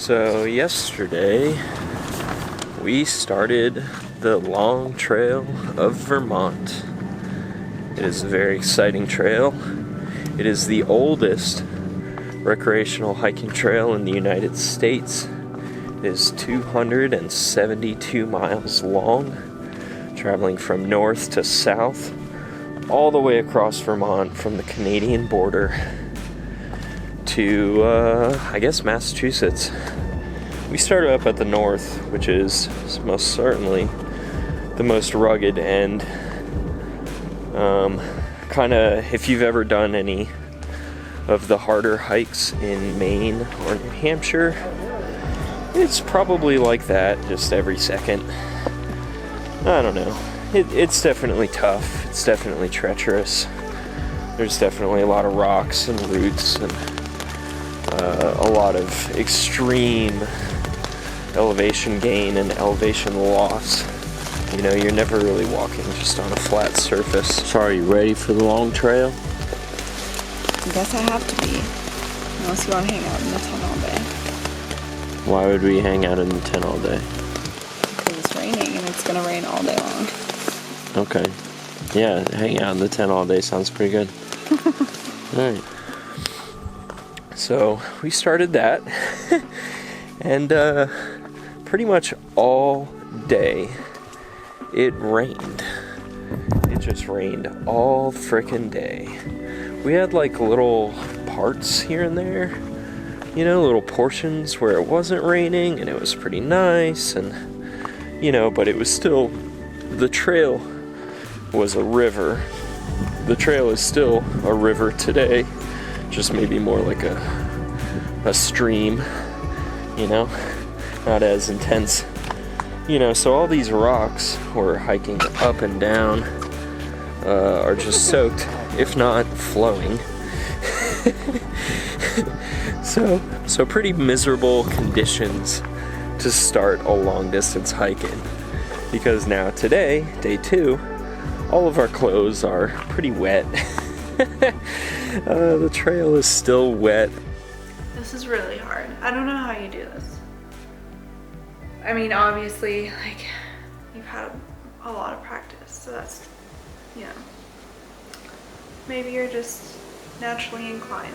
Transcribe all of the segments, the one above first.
So yesterday we started the Long Trail of Vermont. It is a very exciting trail. It is the oldest recreational hiking trail in the United States. It is 272 miles long, traveling from north to south, all the way across Vermont from the Canadian border to, I guess, Massachusetts. We started up at the north, which is most certainly the most rugged end. Kind of, if you've ever done any of the harder hikes in Maine or New Hampshire, it's probably like that just every second. I don't know. It's definitely tough. It's definitely treacherous. There's definitely a lot of rocks and roots and a lot of extreme elevation gain and elevation loss. You know, you're never really walking just on a flat surface. So are you ready for the long trail? I guess I have to be. Unless you want to hang out in the tent all day. Why would we hang out in the tent all day? Because it's raining and it's going to rain all day long. Okay. Yeah, hang out in the tent all day sounds pretty good. Alright. So, we started that. And pretty much all day it rained. It just rained all frickin' day. We had like little parts here and there, you know, little portions where it wasn't raining and it was pretty nice, and you know, but it was still, the trail was a river. The trail is still a river today, just maybe more like a stream, you know, not as intense, you know. So all these rocks we're hiking up and down are just soaked, if not flowing. So pretty miserable conditions to start a long distance hike in, because now today, day 2, all of our clothes are pretty wet. The trail is still wet. This is really hard. I don't know how you do this. I mean, obviously, like, you've had a lot of practice, so that's, you know, maybe you're just naturally inclined.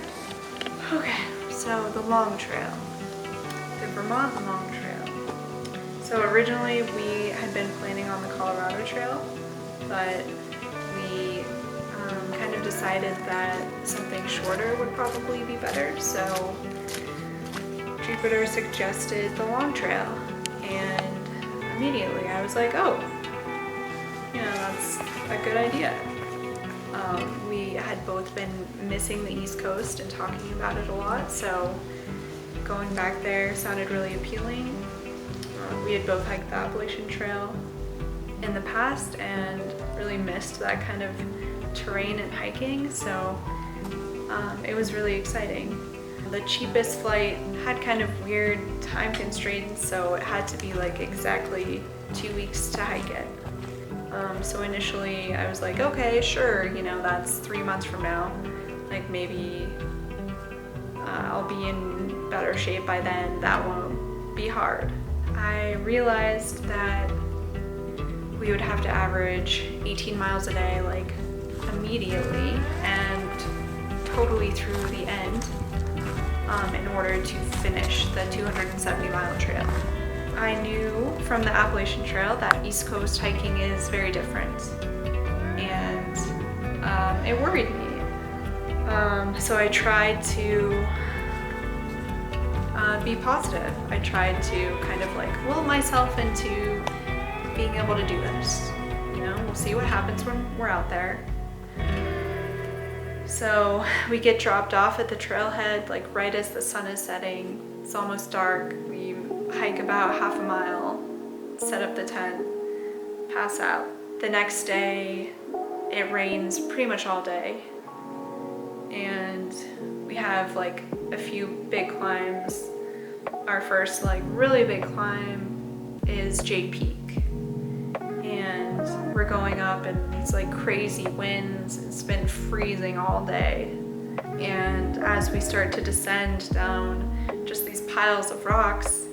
Okay, so the long trail. The Vermont Long Trail. So originally we had been planning on the Colorado Trail, but we kind of decided that something shorter would probably be better, so Jupiter suggested the Long Trail, and immediately I was like, oh, you know, that's a good idea. We had both been missing the East Coast and talking about it a lot, so going back there sounded really appealing. We had both hiked the Appalachian Trail in the past and really missed that kind of terrain and hiking, so it was really exciting. The cheapest flight had kind of weird time constraints, so it had to be like exactly 2 weeks to hike it. So initially I was like, okay, sure, you know, that's 3 months from now. Like maybe I'll be in better shape by then, that won't be hard. I realized that we would have to average 18 miles a day, like immediately and totally through the end in order to finish the 270-mile trail. I knew from the Appalachian Trail that East Coast hiking is very different, and it worried me. So I tried to be positive. I tried to kind of like will myself into being able to do this. You know, we'll see what happens when we're out there. So we get dropped off at the trailhead like right as the sun is setting. It's almost dark. We hike about half a mile, set up the tent, pass out. The next day it rains pretty much all day, and we have like a few big climbs. Our first like really big climb is Jade Peak, and we're going up and it's like crazy winds. It's been freezing all day, and as we start to descend down just these piles of rocks,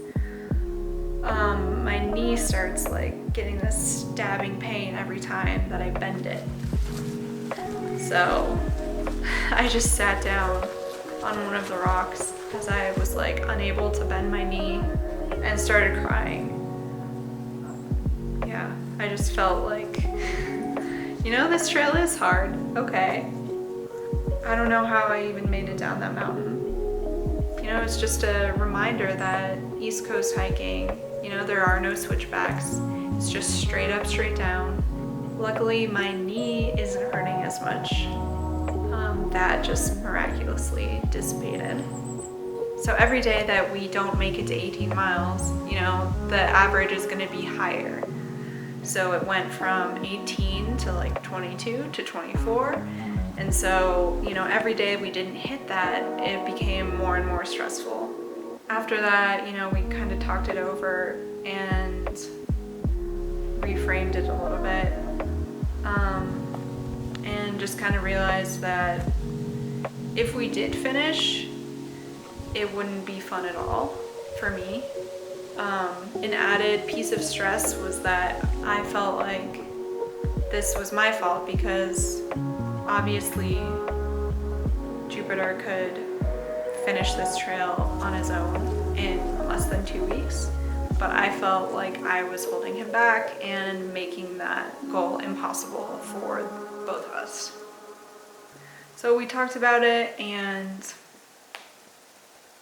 my knee starts like getting this stabbing pain every time that I bend it. So I just sat down on one of the rocks as I was like unable to bend my knee and started crying. Yeah, I just felt like, you know, this trail is hard, okay. I don't know how I even made it down that mountain. You know, it's just a reminder that East Coast hiking, you know, there are no switchbacks. It's just straight up, straight down. Luckily, my knee isn't hurting as much. That just miraculously dissipated. So every day that we don't make it to 18 miles, you know, the average is gonna be higher. So it went from 18 to like 22 to 24. And so, you know, every day we didn't hit that, it became more and more stressful. After that, you know, we kind of talked it over and reframed it a little bit. And just kind of realized that if we did finish, it wouldn't be fun at all for me. An added piece of stress was that I felt like this was my fault because obviously Jupiter could finish this trail on his own in less than 2 weeks, but I felt like I was holding him back and making that goal impossible for both of us. So we talked about it and,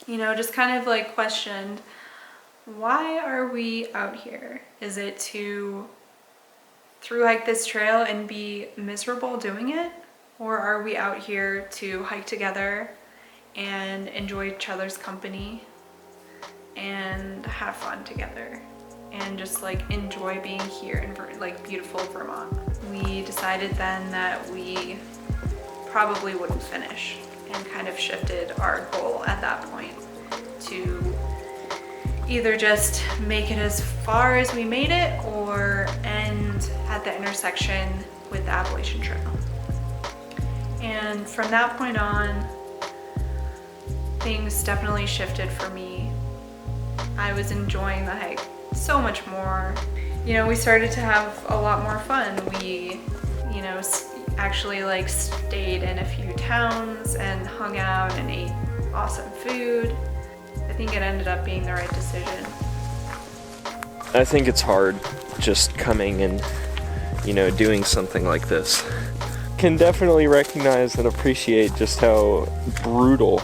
you know, just kind of like questioned, why are we out here? Is it to through hike this trail and be miserable doing it? Or are we out here to hike together and enjoy each other's company and have fun together and just like enjoy being here in like beautiful Vermont? We decided then that we probably wouldn't finish and kind of shifted our goal at that point to either just make it as far as we made it or end at the intersection with the Appalachian Trail. And from that point on, things definitely shifted for me. I was enjoying the hike so much more. You know, we started to have a lot more fun. We, you know, actually like stayed in a few towns and hung out and ate awesome food. I think it ended up being the right decision. I think it's hard just coming and, you know, doing something like this. Can definitely recognize and appreciate just how brutal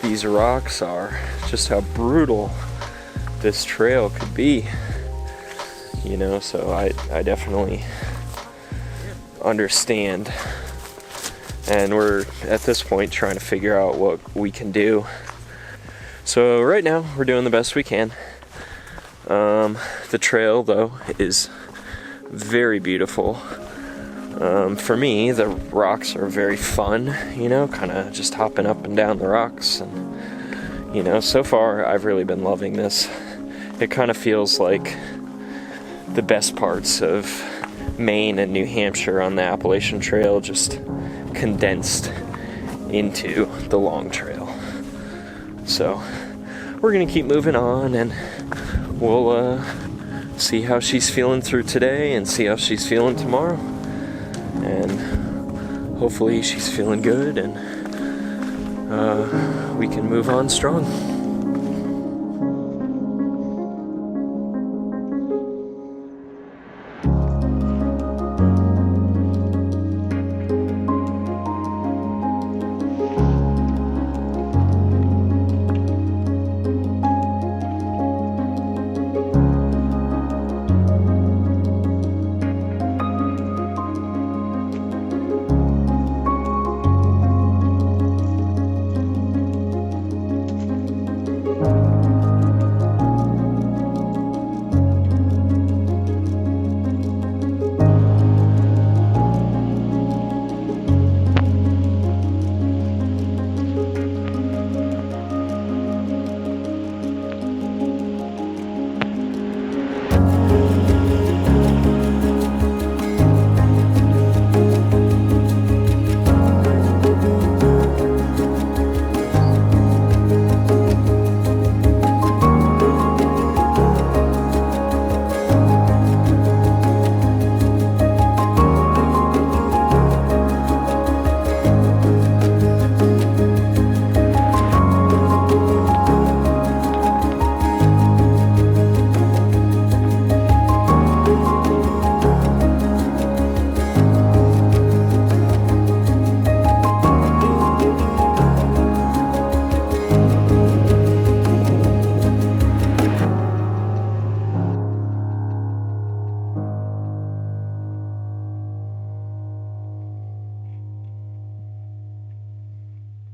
these rocks are, just how brutal this trail could be, you know, so I definitely understand. And we're at this point trying to figure out what we can do. So right now we're doing the best we can. The trail though is very beautiful. For me, the rocks are very fun, you know, kind of just hopping up and down the rocks. And, you know, so far I've really been loving this. It kind of feels like the best parts of Maine and New Hampshire on the Appalachian Trail just condensed into the long trail. So we're gonna keep moving on and we'll see how she's feeling through today and see how she's feeling tomorrow. And hopefully she's feeling good and we can move on strong.